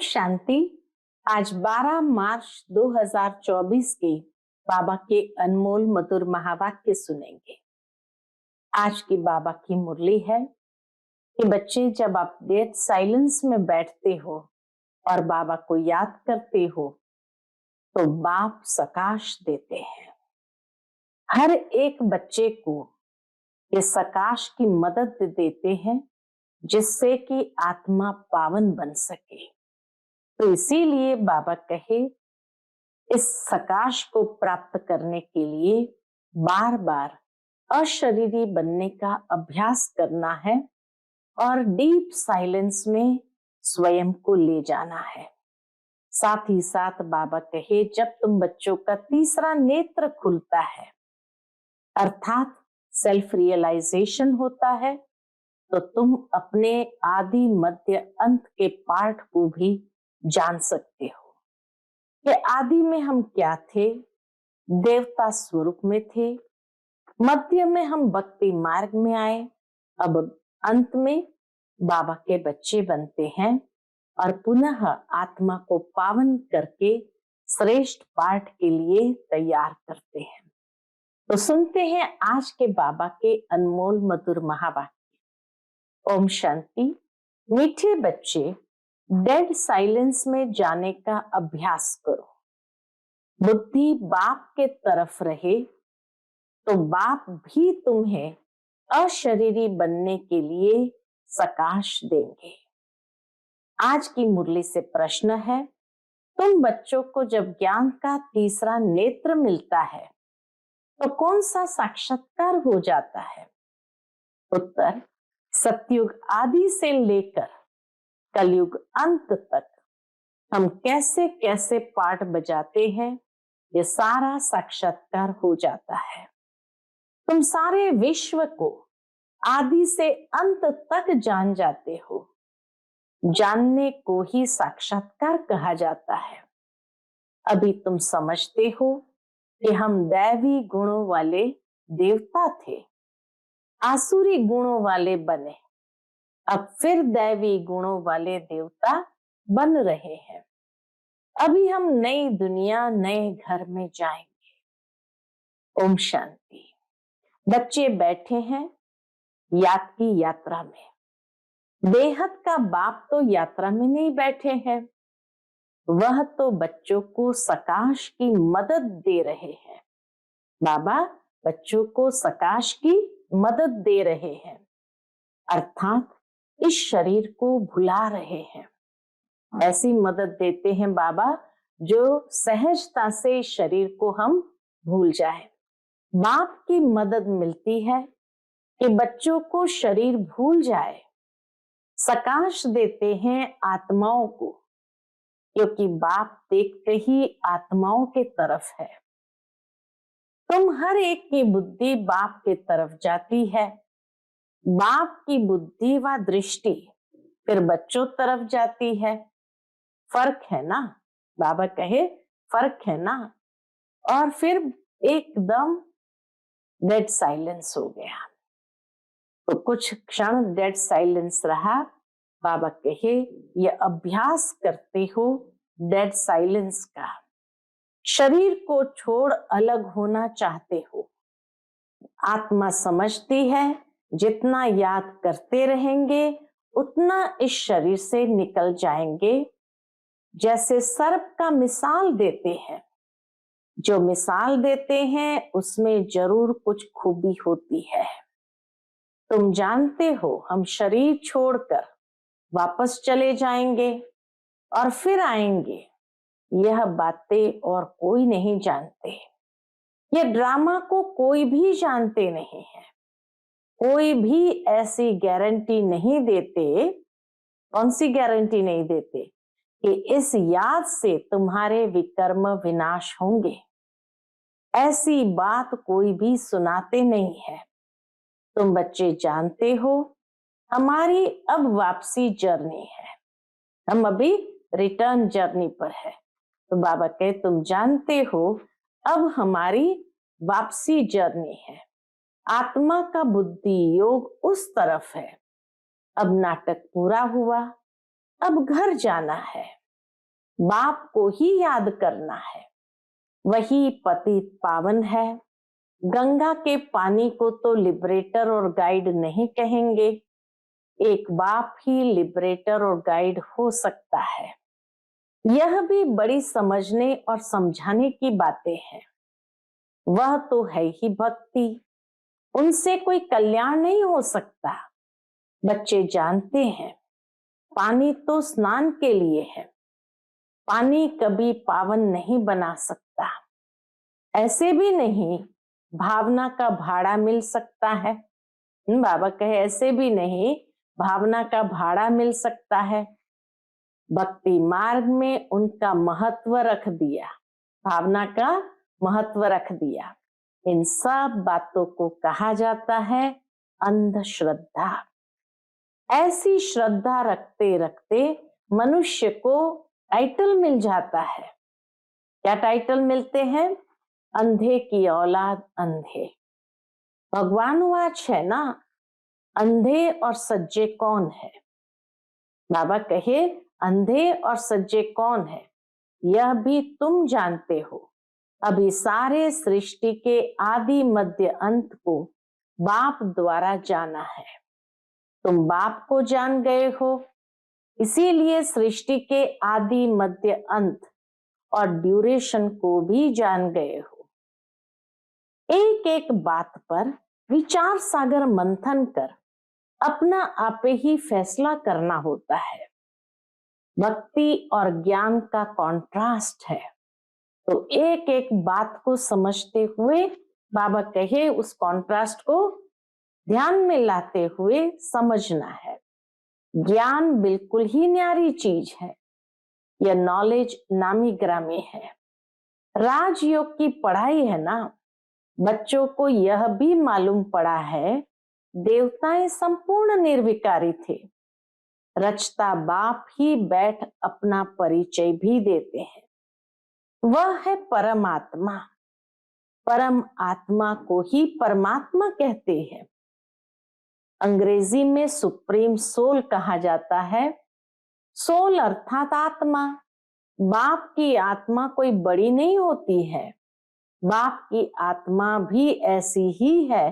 शांति। आज 12 मार्च 2024 के बाबा के अनमोल मधुर महावाक्य सुनेंगे। आज की बाबा की मुरली है कि बच्चे, जब आप डेथ साइलेंस में बैठते हो और बाबा को याद करते हो तो बाप सकाश देते हैं। हर एक बच्चे को ये सकाश की मदद देते हैं जिससे कि आत्मा पावन बन सके। तो इसीलिए बाबा कहे, इस सकाश को प्राप्त करने के लिए बार बार अशरीरी बनने का अभ्यास करना है और डीप साइलेंस में स्वयं को ले जाना है। साथ ही साथ बाबा कहे, जब तुम बच्चों का तीसरा नेत्र खुलता है अर्थात सेल्फ रियलाइजेशन होता है, तो तुम अपने आदि मध्य अंत के पार्ट को भी जान सकते हो कि आदि में हम क्या थे, देवता स्वरूप में थे, मध्य में हम भक्ति मार्ग में आए, अब अंत में बाबा के बच्चे बनते हैं और पुनः आत्मा को पावन करके श्रेष्ठ पाठ के लिए तैयार करते हैं। तो सुनते हैं आज के बाबा के अनमोल मधुर महावाक्य। ओम शांति। मीठे बच्चे, डेड साइलेंस में जाने का अभ्यास करो। बुद्धि बाप के तरफ रहे तो बाप भी तुम्हें अशरीरी बनने के लिए सकाश देंगे। आज की मुरली से प्रश्न है, तुम बच्चों को जब ज्ञान का तीसरा नेत्र मिलता है तो कौन सा साक्षात्कार हो जाता है? उत्तर, सतयुग आदि से लेकर कलयुग अंत तक हम कैसे कैसे पाठ बजाते हैं, ये सारा साक्षात्कार हो जाता है। तुम सारे विश्व को आदि से अंत तक जान जाते हो। जानने को ही साक्षात्कार कहा जाता है। अभी तुम समझते हो कि हम दैवी गुणों वाले देवता थे, आसुरी गुणों वाले बने, अब फिर दैवी गुणों वाले देवता बन रहे हैं। अभी हम नई दुनिया, नए घर में जाएंगे। ओम शांति। बच्चे बैठे हैं याद की यात्रा में। बेहद का बाप तो यात्रा में नहीं बैठे हैं, वह तो बच्चों को सकाश की मदद दे रहे हैं। बाबा बच्चों को सकाश की मदद दे रहे हैं, अर्थात इस शरीर को भुला रहे हैं। ऐसी मदद देते हैं बाबा जो सहजता से शरीर को हम भूल जाए। बाप की मदद मिलती है कि बच्चों को शरीर भूल जाए। सकाश देते हैं आत्माओं को, क्योंकि बाप देखते ही आत्माओं के तरफ है। तुम हर एक की बुद्धि बाप के तरफ जाती है। बाप की बुद्धि व दृष्टि फिर बच्चों तरफ जाती है। फर्क है ना? बाबा कहे फर्क है ना? और फिर एकदम डेड साइलेंस हो गया। तो कुछ क्षण डेड साइलेंस रहा। बाबा कहे, ये अभ्यास करते हो डेड साइलेंस का। शरीर को छोड़ अलग होना चाहते हो। आत्मा समझती है जितना याद करते रहेंगे उतना इस शरीर से निकल जाएंगे। जैसे सर्प का मिसाल देते हैं, जो मिसाल देते हैं उसमें जरूर कुछ खूबी होती है। तुम जानते हो हम शरीर छोड़कर वापस चले जाएंगे और फिर आएंगे, यह बातें और कोई नहीं जानते। ये ड्रामा को कोई भी जानते नहीं है। कोई भी ऐसी गारंटी नहीं देते। कौन सी गारंटी नहीं देते? कि इस याद से तुम्हारे विकर्म विनाश होंगे। ऐसी बात कोई भी सुनाते नहीं है। तुम बच्चे जानते हो हमारी अब वापसी जर्नी है। हम अभी रिटर्न जर्नी पर है। तो बाबा कहे, तुम जानते हो अब हमारी वापसी जर्नी है। आत्मा का बुद्धि योग उस तरफ है। अब नाटक पूरा हुआ, अब घर जाना है। बाप को ही याद करना है, वही पतित पावन है। गंगा के पानी को तो लिबरेटर और गाइड नहीं कहेंगे, एक बाप ही लिबरेटर और गाइड हो सकता है। यह भी बड़ी समझने और समझाने की बातें हैं। वह तो है ही भक्ति, उनसे कोई कल्याण नहीं हो सकता। बच्चे जानते हैं पानी तो स्नान के लिए है, पानी कभी पावन नहीं बना सकता। ऐसे भी नहीं भावना का भाड़ा मिल सकता है। बाबा कहे ऐसे भी नहीं भावना का भाड़ा मिल सकता है। भक्ति मार्ग में उनका महत्व रख दिया, भावना का महत्व रख दिया। इन सब बातों को कहा जाता है अंधश्रद्धा। ऐसी श्रद्धा रखते रखते मनुष्य को टाइटल मिल जाता है। क्या टाइटल मिलते हैं? अंधे की औलाद अंधे। भगवान वाच है ना, अंधे और सज्जे कौन है? बाबा कहे अंधे और सज्जे कौन है यह भी तुम जानते हो। अभी सारे सृष्टि के आदि मध्य अंत को बाप द्वारा जाना है। तुम बाप को जान गए हो, इसीलिए सृष्टि के आदि मध्य अंत और ड्यूरेशन को भी जान गए हो। एक एक बात पर विचार सागर मंथन कर अपना आपे ही फैसला करना होता है। भक्ति और ज्ञान का कॉन्ट्रास्ट है, तो एक एक बात को समझते हुए बाबा कहे उस कॉन्ट्रास्ट को ध्यान में लाते हुए समझना है। ज्ञान बिल्कुल ही न्यारी चीज है, यह नॉलेज नामी ग्रामी है। राजयोग की पढ़ाई है ना, बच्चों को यह भी मालूम पड़ा है देवताएं संपूर्ण निर्विकारी थे। रचता बाप ही बैठ अपना परिचय भी देते हैं, वह है परमात्मा। परम आत्मा को ही परमात्मा कहते हैं। अंग्रेजी में सुप्रीम सोल कहा जाता है। सोल अर्थात आत्मा। बाप की आत्मा कोई बड़ी नहीं होती है, बाप की आत्मा भी ऐसी ही है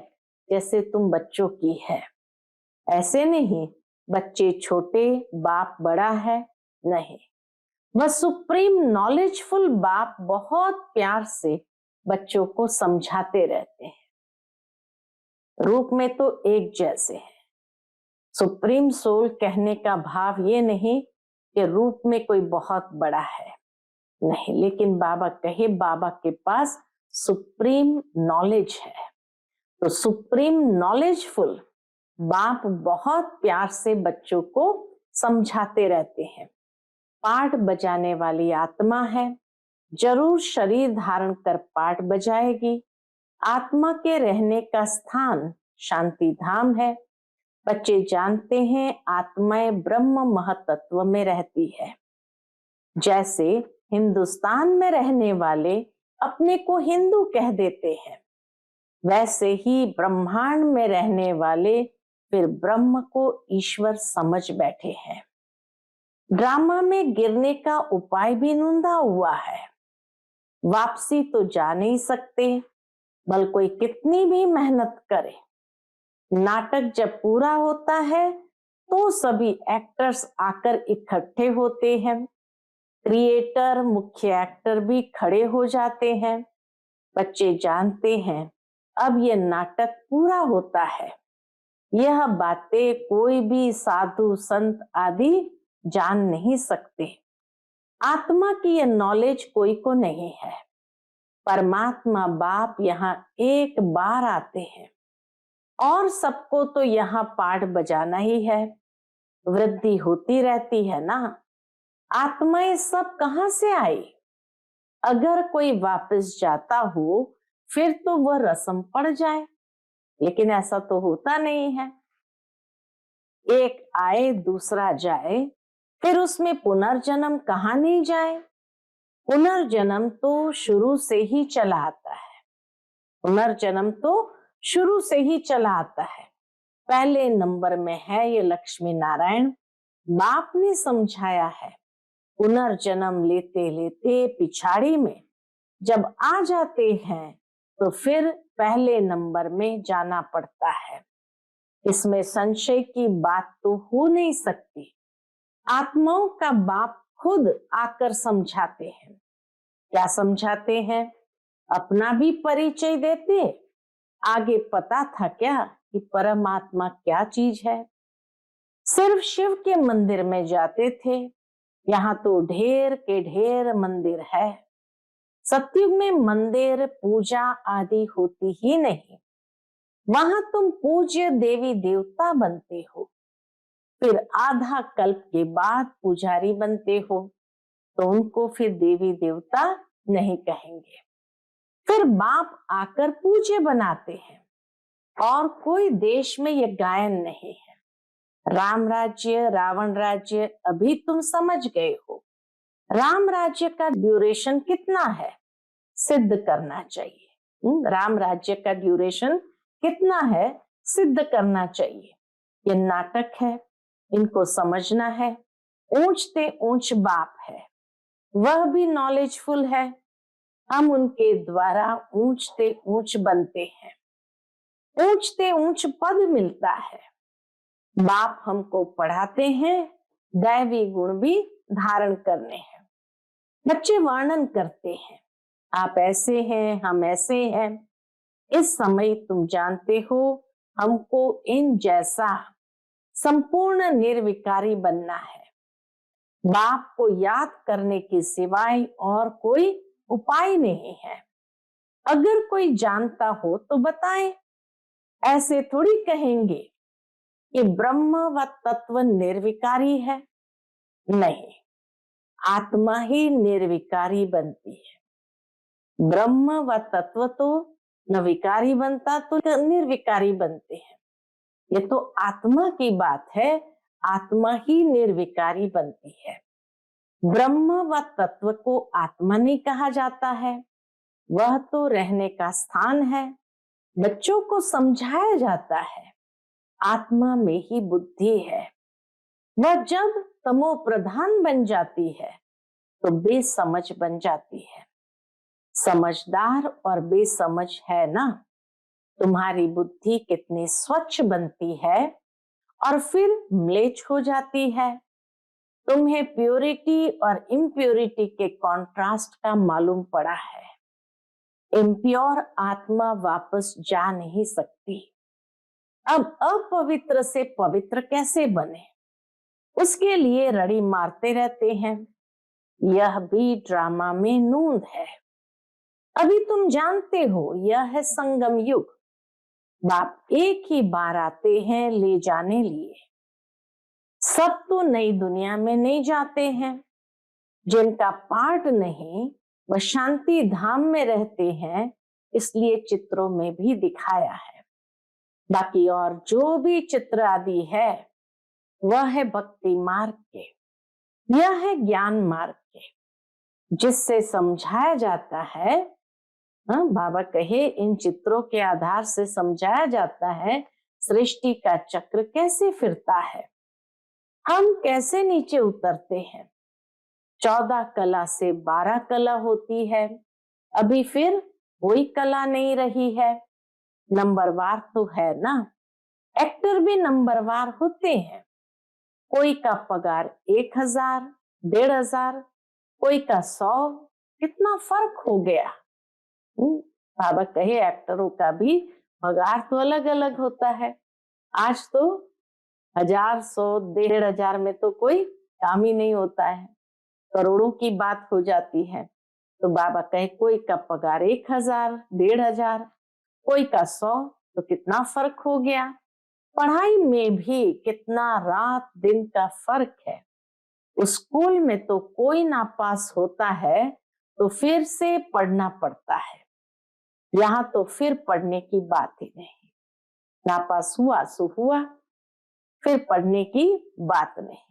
जैसे तुम बच्चों की है। ऐसे नहीं बच्चे छोटे बाप बड़ा है, नहीं। वह सुप्रीम नॉलेजफुल बाप बहुत प्यार से बच्चों को समझाते रहते हैं। रूप में तो एक जैसे हैं। सुप्रीम सोल कहने का भाव ये नहीं कि रूप में कोई बहुत बड़ा है, नहीं, लेकिन बाबा कहे बाबा के पास सुप्रीम नॉलेज है। तो सुप्रीम नॉलेजफुल बाप बहुत प्यार से बच्चों को समझाते रहते हैं। पाठ बजाने वाली आत्मा है, जरूर शरीर धारण कर पाठ बजाएगी। आत्मा के रहने का स्थान शांति धाम है। बच्चे जानते हैं आत्माएं ब्रह्म महतत्व में रहती है। जैसे हिंदुस्तान में रहने वाले अपने को हिंदू कह देते हैं, वैसे ही ब्रह्मांड में रहने वाले फिर ब्रह्म को ईश्वर समझ बैठे हैं। ड्रामा में गिरने का उपाय भी ढूंढा हुआ है, वापसी तो जा नहीं सकते, भल कोई कितनी भी मेहनत करे। नाटक जब पूरा होता है तो सभी एक्टर्स आकर इकट्ठे होते हैं, क्रिएटर मुख्य एक्टर भी खड़े हो जाते हैं। बच्चे जानते हैं अब यह नाटक पूरा होता है। यह बातें कोई भी साधु संत आदि जान नहीं सकते। आत्मा की यह नॉलेज कोई को नहीं है। परमात्मा बाप यहाँ एक बार आते हैं और सबको तो यहाँ पाठ बजाना ही है। वृद्धि होती रहती है ना, आत्माएं सब कहाँ से आई? अगर कोई वापस जाता हो फिर तो वह रस्म पड़ जाए, लेकिन ऐसा तो होता नहीं है। एक आए दूसरा जाए, फिर उसमें पुनर्जन्म कहाँ नहीं जाए? पुनर्जन्म तो शुरू से ही चला आता है। पुनर्जन्म तो शुरू से ही चला आता है। पहले नंबर में है ये लक्ष्मी नारायण। बाप ने समझाया है पुनर्जन्म लेते लेते पिछाड़ी में जब आ जाते हैं तो फिर पहले नंबर में जाना पड़ता है। इसमें संशय की बात तो हो नहीं सकती। आत्माओं का बाप खुद आकर समझाते हैं। क्या समझाते हैं? अपना भी परिचय देते। आगे पता था क्या कि परमात्मा क्या चीज है? सिर्फ शिव के मंदिर में जाते थे, यहाँ तो ढेर के ढेर मंदिर है। सतयुग में मंदिर पूजा आदि होती ही नहीं। वहां तुम पूज्य देवी देवता बनते हो, फिर आधा कल्प के बाद पुजारी बनते हो, तो उनको फिर देवी देवता नहीं कहेंगे। फिर बाप आकर पूज्य बनाते हैं। और कोई देश में यह गायन नहीं है। राम राज्य रावण राज्य अभी तुम समझ गए हो। राम राज्य का ड्यूरेशन कितना है सिद्ध करना चाहिए। राम राज्य का ड्यूरेशन कितना है सिद्ध करना चाहिए। ये नाटक है, इनको समझना है। ऊंचते ऊंच बाप है, वह भी नॉलेजफुल है। हम उनके द्वारा ऊंचते ऊंच बनते हैं, ऊंचते ऊंच पद मिलता है। बाप हमको पढ़ाते हैं, दैवी गुण भी धारण करने हैं। बच्चे वर्णन करते हैं, आप ऐसे हैं, हम ऐसे हैं। इस समय तुम जानते हो हमको इन जैसा संपूर्ण निर्विकारी बनना है। बाप को याद करने के सिवाय और कोई उपाय नहीं है। अगर कोई जानता हो तो बताएं। ऐसे थोड़ी कहेंगे कि ब्रह्म व तत्व निर्विकारी है। नहीं, आत्मा ही निर्विकारी बनती है। ब्रह्म व तत्व तो न विकारी बनता तो निर्विकारी बनते हैं। ये तो आत्मा की बात है, आत्मा ही निर्विकारी बनती है। ब्रह्म व तत्व को आत्मा नहीं कहा जाता है, वह तो रहने का स्थान है। बच्चों को समझाया जाता है आत्मा में ही बुद्धि है। वह जब तमो प्रधान बन जाती है तो बेसमझ बन जाती है। समझदार और बेसमझ है ना। तुम्हारी बुद्धि कितनी स्वच्छ बनती है और फिर म्लेच्छ हो जाती है। तुम्हें प्योरिटी और इम्प्योरिटी के कॉन्ट्रास्ट का मालूम पड़ा है। इम्प्योर आत्मा वापस जा नहीं सकती। अब अपवित्र से पवित्र कैसे बने, उसके लिए रड़ी मारते रहते हैं। यह भी ड्रामा में नूंद है। अभी तुम जानते हो यह है संगम युग। बाप एक ही बार आते हैं ले जाने लिए। सब तो नई दुनिया में नहीं जाते हैं। जिनका पार्ट नहीं वह शांति धाम में रहते हैं, इसलिए चित्रों में भी दिखाया है। बाकी और जो भी चित्र आदि है वह है भक्ति मार्ग के, यह है ज्ञान मार्ग के, जिससे समझाया जाता है। बाबा कहे इन चित्रों के आधार से समझाया जाता है सृष्टि का चक्र कैसे फिरता है, हम कैसे नीचे उतरते हैं। 14 कला से 12 कला होती है। अभी फिर कोई कला नहीं रही है। नंबरवार तो है ना, एक्टर भी नंबरवार होते हैं। कोई का पगार 1000, 1500, कोई का 100। कितना फर्क हो गया। बाबा कहे एक्टरों का भी पगार तो अलग अलग होता है। आज तो 1000, 100, 1500 में तो कोई काम ही नहीं होता है, करोड़ों की बात हो जाती है। तो बाबा कहे कोई का पगार 1000, 1500, कोई का 100, तो कितना फर्क हो गया। पढ़ाई में भी कितना रात दिन का फर्क है। स्कूल में तो कोई नापास होता है तो फिर से पढ़ना पड़ता है। यहाँ तो फिर पढ़ने की बात ही नहीं। नापास हुआ सो हुआ, फिर पढ़ने की बात नहीं।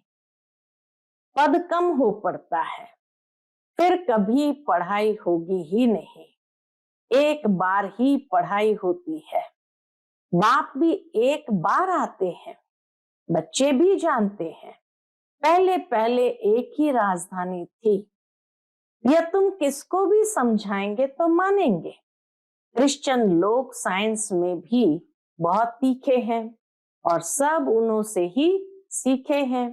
पद कम हो पड़ता है, फिर कभी पढ़ाई होगी ही नहीं। एक बार ही पढ़ाई होती है। बाप भी एक बार आते हैं, बच्चे भी जानते हैं। पहले पहले एक ही राजधानी थी। यह तुम किसको भी समझाएंगे तो मानेंगे। क्रिश्चियन लोग साइंस में भी बहुत तीखे हैं और सब उन्हों से ही सीखे हैं।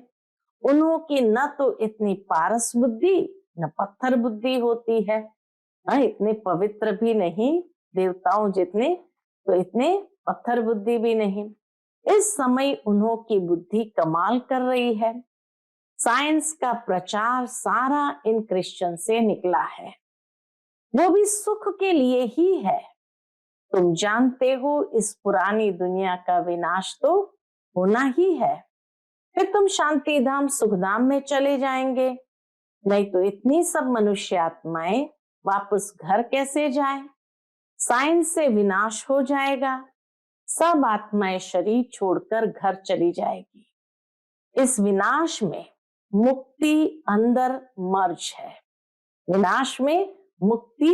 उन्हों की न तो इतनी पारस बुद्धि न पत्थर बुद्धि होती है। इतने पवित्र भी नहीं देवताओं जितने, तो इतने पत्थर बुद्धि भी नहीं। इस समय उन्हों की बुद्धि कमाल कर रही है। साइंस का प्रचार सारा इन क्रिश्चियन से निकला है, वो भी सुख के लिए ही है। तुम जानते हो इस पुरानी दुनिया का विनाश तो होना ही है, फिर तुम शांति धाम सुखधाम में चले जाएंगे। नहीं तो इतनी सब मनुष्य आत्माएं वापस घर कैसे जाएं? साइंस से विनाश हो जाएगा, सब आत्माएं शरीर छोड़कर घर चली जाएगी। इस विनाश में मुक्ति अंदर मर्ज है। विनाश में मुक्ति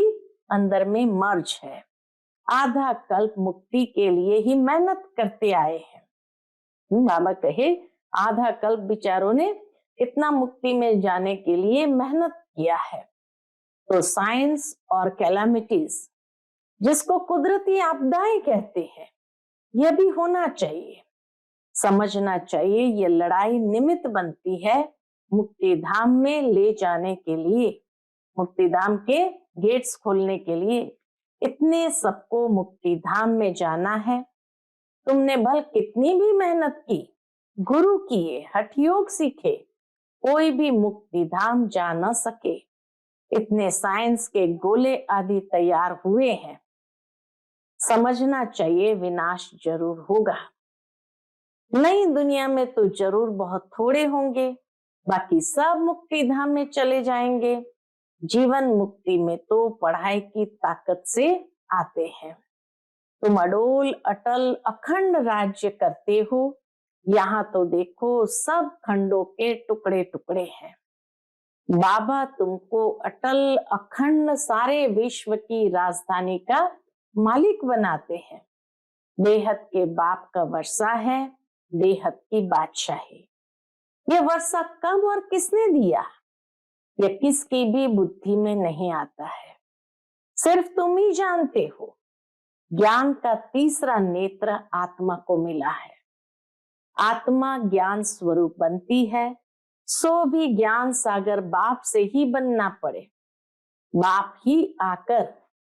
अंदर में मर्ज है। आधा कल्प मुक्ति के लिए ही मेहनत करते आए हैं। बाबा कहे आधा कल्प विचारों ने इतना मुक्ति में जाने के लिए मेहनत किया है। तो साइंस और कैलामिटीज, जिसको कुदरती आपदाएं कहते हैं, यह भी होना चाहिए। समझना चाहिए ये लड़ाई निमित्त बनती है मुक्ति धाम में ले जाने के लिए, मुक्ति धाम के गेट्स खोलने के लिए। इतने सबको मुक्ति धाम में जाना है। तुमने भल कितनी भी मेहनत की, गुरु किए, हठ योग सीखे, कोई भी मुक्ति धाम जा न सके। इतने साइंस के गोले आदि तैयार हुए हैं। समझना चाहिए विनाश जरूर होगा। नई दुनिया में तो जरूर बहुत थोड़े होंगे, बाकी सब मुक्ति धाम में चले जाएंगे। जीवन मुक्ति में तो पढ़ाई की ताकत से आते हैं। तुम अडोल अटल अखंड राज्य करते हो। यहाँ तो देखो सब खंडों के टुकड़े टुकड़े हैं। बाबा तुमको अटल अखंड सारे विश्व की राजधानी का मालिक बनाते हैं। बेहद के बाप का वर्षा है, बेहद की बादशाही। यह वर्षा कब और किसने दिया, यह किसकी भी बुद्धि में नहीं आता है, सिर्फ तुम ही जानते हो। ज्ञान का तीसरा नेत्र आत्मा को मिला है। आत्मा ज्ञान स्वरूप बनती है, सो भी ज्ञान सागर बाप से ही बनना पड़े। बाप ही आकर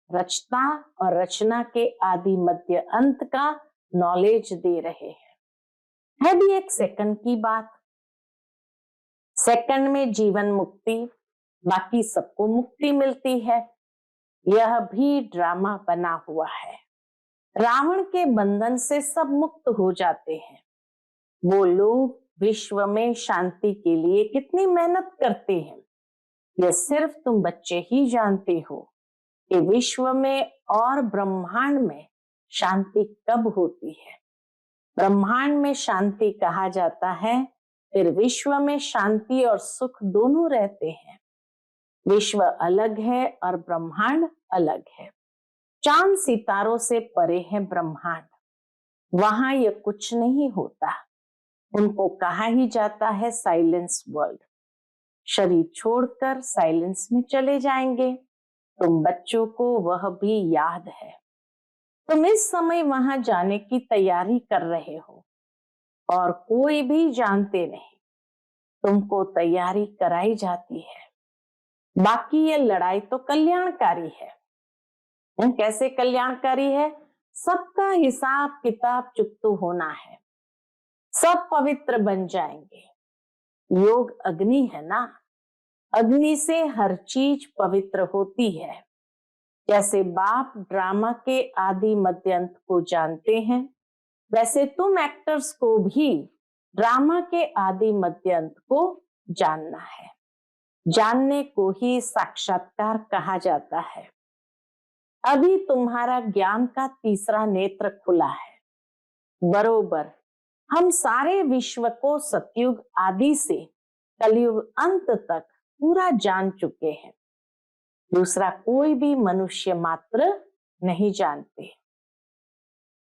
रचता और रचना के आदि मध्य अंत का नॉलेज दे रहे हैं। है भी एक सेकंड की बात। सेकंड में जीवन मुक्ति, बाकी सबको मुक्ति मिलती है। यह भी ड्रामा बना हुआ है। रावण के बंधन से सब मुक्त हो जाते हैं। वो लोग विश्व में शांति के लिए कितनी मेहनत करते हैं, यह सिर्फ तुम बच्चे ही जानते हो कि विश्व में और ब्रह्मांड में शांति कब होती है। ब्रह्मांड में शांति कहा जाता है, फिर विश्व में शांति और सुख दोनों रहते हैं। विश्व अलग है और ब्रह्मांड अलग है। चांद सितारों से परे है ब्रह्मांड, वहां यह कुछ नहीं होता। उनको कहा ही जाता है साइलेंस वर्ल्ड। शरीर छोड़कर साइलेंस में चले जाएंगे। तुम बच्चों को वह भी याद है। तुम इस समय वहां जाने की तैयारी कर रहे हो और कोई भी जानते नहीं, तुमको तैयारी कराई जाती है। बाकी ये लड़ाई तो कल्याणकारी है। कैसे कल्याणकारी है? सबका हिसाब किताब चुकता होना है, सब पवित्र बन जाएंगे। योग अग्नि है ना, अग्नि से हर चीज पवित्र होती है। जैसे बाप ड्रामा के आदि मध्यांत को जानते हैं, वैसे तुम एक्टर्स को भी ड्रामा के आदि मध्यांत को जानना है। जानने को ही साक्षात्कार कहा जाता है। अभी तुम्हारा ज्ञान का तीसरा नेत्र खुला है। बरोबर हम सारे विश्व को सतयुग आदि से कलयुग अंत तक पूरा जान चुके हैं। दूसरा कोई भी मनुष्य मात्र नहीं जानते।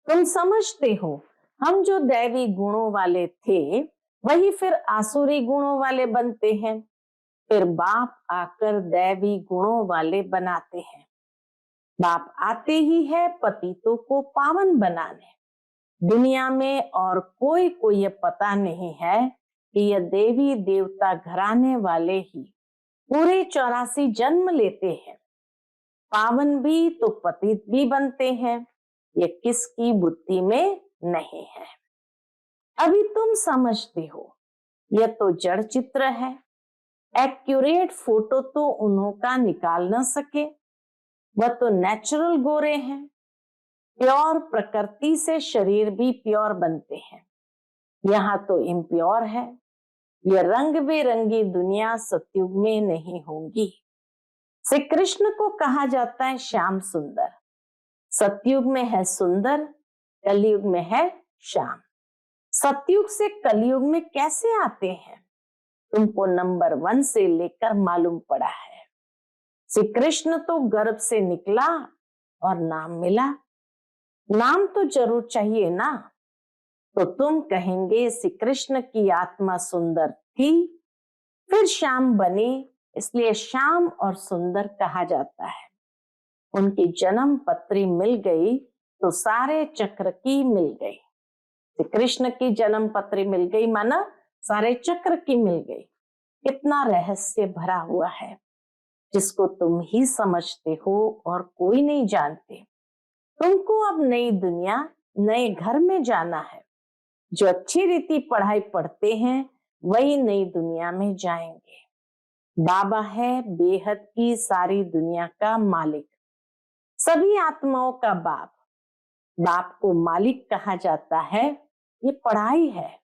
तुम समझते हो हम जो दैवी गुणों वाले थे वही फिर आसुरी गुणों वाले बनते हैं, फिर बाप आकर दैवी गुणों वाले बनाते हैं। बाप आते ही है पतितों को पावन बनाने। दुनिया में और कोई को ये पता नहीं है कि यह देवी देवता घराने वाले ही पूरे 84 जन्म लेते हैं, पावन भी तो पतित भी बनते हैं। ये किसकी बुद्धि में नहीं है। अभी तुम समझते हो यह तो जड़ चित्र है, एक्यूरेट फोटो तो उन्हों का निकाल न सके। वह तो नेचुरल गोरे हैं, प्योर प्रकृति से शरीर भी प्योर बनते हैं। यहाँ तो इम्प्योर है। यह रंग बेरंगी दुनिया सतयुग में नहीं होगी। श्री कृष्ण को कहा जाता है श्याम सुंदर। सतयुग में है सुंदर, कलयुग में है श्याम। सतयुग से कलयुग में कैसे आते हैं, तुमको नंबर 1 से लेकर मालूम पड़ा है। श्री कृष्ण तो गर्भ से निकला और नाम मिला। नाम तो जरूर चाहिए ना, तो तुम कहेंगे श्री कृष्ण की आत्मा सुंदर थी, फिर श्याम बने, इसलिए श्याम और सुंदर कहा जाता है। उनकी जन्म पत्री मिल गई तो सारे चक्र की मिल गई। श्री कृष्ण की जन्म पत्री मिल गई माना सारे चक्र की मिल गई। कितना रहस्य भरा हुआ है जिसको तुम ही समझते हो और कोई नहीं जानते। तुमको अब नई दुनिया नए घर में जाना है। जो अच्छी रीति पढ़ाई पढ़ते हैं वही नई दुनिया में जाएंगे। बाबा है बेहद की सारी दुनिया का मालिक, सभी आत्माओं का बाप। बाप को मालिक कहा जाता है। ये पढ़ाई है,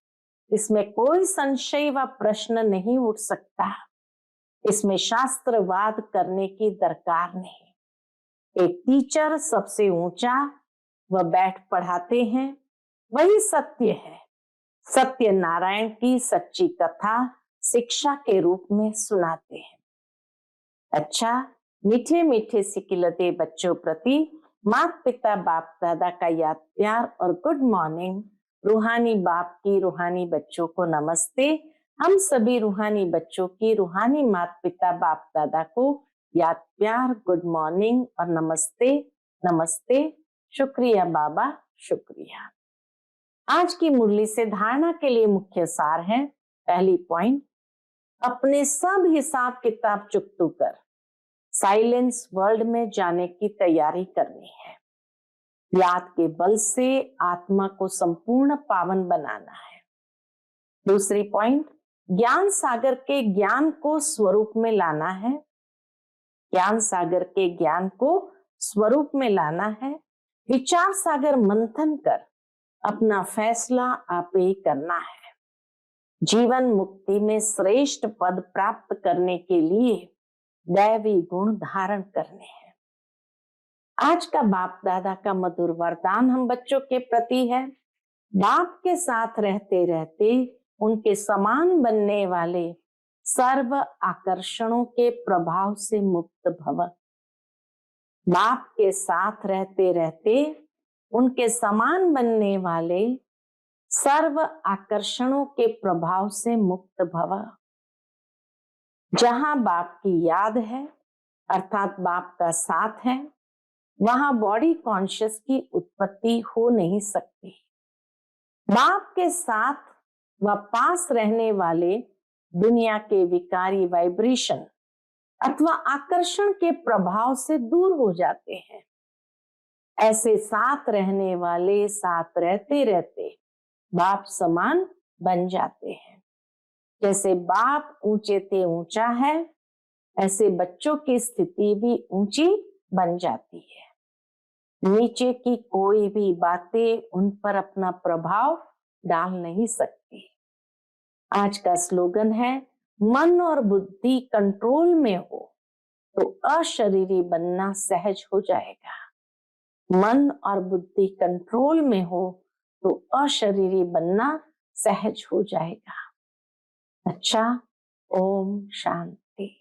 इसमें कोई संशय व प्रश्न नहीं उठ सकता। इसमें शास्त्रवाद करने की दरकार नहीं। एक टीचर सबसे ऊंचा वह बैठ पढ़ाते हैं, वही सत्य है। सत्य नारायण की सच्ची कथा शिक्षा के रूप में सुनाते हैं। अच्छा, मीठे मीठे सिकिलते बच्चों प्रति माता पिता बाप दादा का याद प्यार और गुड मॉर्निंग। रूहानी बाप की रूहानी बच्चों को नमस्ते। हम सभी रूहानी बच्चों की रूहानी माता पिता बाप दादा को याद प्यार, गुड मॉर्निंग और नमस्ते। नमस्ते, शुक्रिया बाबा, शुक्रिया। आज की मुरली से धारणा के लिए मुख्य सार है। पहली पॉइंट, अपने सब हिसाब किताब चुकतू कर साइलेंस वर्ल्ड में जाने की तैयारी करनी है। याद के बल से आत्मा को संपूर्ण पावन बनाना है। दूसरी पॉइंट, ज्ञान सागर के ज्ञान को स्वरूप में लाना है। ज्ञान सागर के ज्ञान को स्वरूप में लाना है। विचार सागर मंथन कर अपना फैसला आप ही करना है। जीवन मुक्ति में श्रेष्ठ पद प्राप्त करने के लिए दैवी गुण धारण करने हैं। आज का बाप दादा का मधुर वरदान हम बच्चों के प्रति है। बाप के साथ रहते रहते उनके समान बनने वाले सर्व आकर्षणों के प्रभाव से मुक्त भव। बाप के साथ रहते रहते उनके समान बनने वाले सर्व आकर्षणों के प्रभाव से मुक्त भव। जहां बाप की याद है अर्थात बाप का साथ है, वहां बॉडी कॉन्शियस की उत्पत्ति हो नहीं सकती। बाप के साथ व पास रहने वाले दुनिया के विकारी वाइब्रेशन अथवा आकर्षण के प्रभाव से दूर हो जाते हैं। ऐसे साथ रहने वाले साथ रहते रहते बाप समान बन जाते हैं। जैसे बाप ऊंचे ते ऊंचा है, ऐसे बच्चों की स्थिति भी ऊंची बन जाती है। नीचे की कोई भी बातें उन पर अपना प्रभाव डाल नहीं सकती। आज का स्लोगन है, मन और बुद्धि कंट्रोल में हो तो अशरीरी बनना सहज हो जाएगा। मन और बुद्धि कंट्रोल में हो तो अशरीरी बनना सहज हो जाएगा। अच्छा, ओम शांति।